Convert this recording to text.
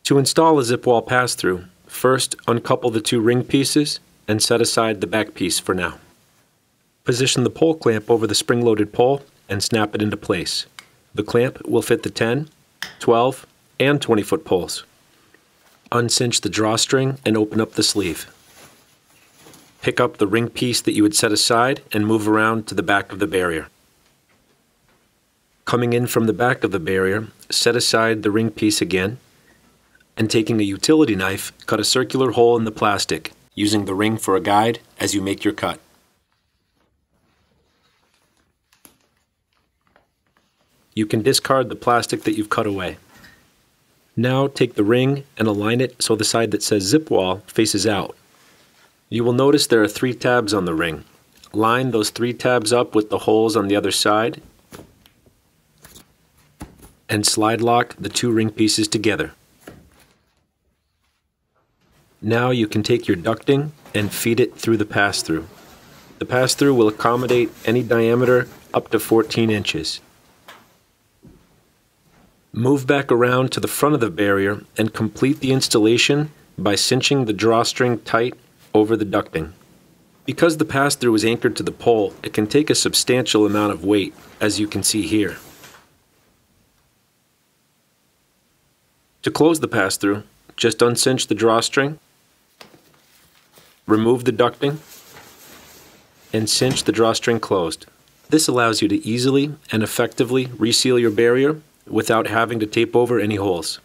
To install a ZipWall pass-through, first uncouple the two ring pieces and set aside the back piece for now. Position the pole clamp over the spring-loaded pole and snap it into place. The clamp will fit the 10, 12, and 20-foot poles. Uncinch the drawstring and open up the sleeve. Pick up the ring piece that you had set aside and move around to the back of the barrier. Coming in from the back of the barrier, set aside the ring piece again, and taking a utility knife, cut a circular hole in the plastic, using the ring for a guide as you make your cut. You can discard the plastic that you've cut away. Now take the ring and align it so the side that says ZipWall faces out. You will notice there are 3 tabs on the ring. Line those 3 tabs up with the holes on the other side and slide lock the 2 ring pieces together. Now you can take your ducting and feed it through the pass-through. The pass-through will accommodate any diameter up to 14 inches. Move back around to the front of the barrier and complete the installation by cinching the drawstring tight over the ducting. Because the pass-through is anchored to the pole, it can take a substantial amount of weight, as you can see here. To close the pass-through, just uncinch the drawstring, remove the ducting, and cinch the drawstring closed. This allows you to easily and effectively reseal your barrier without having to tape over any holes.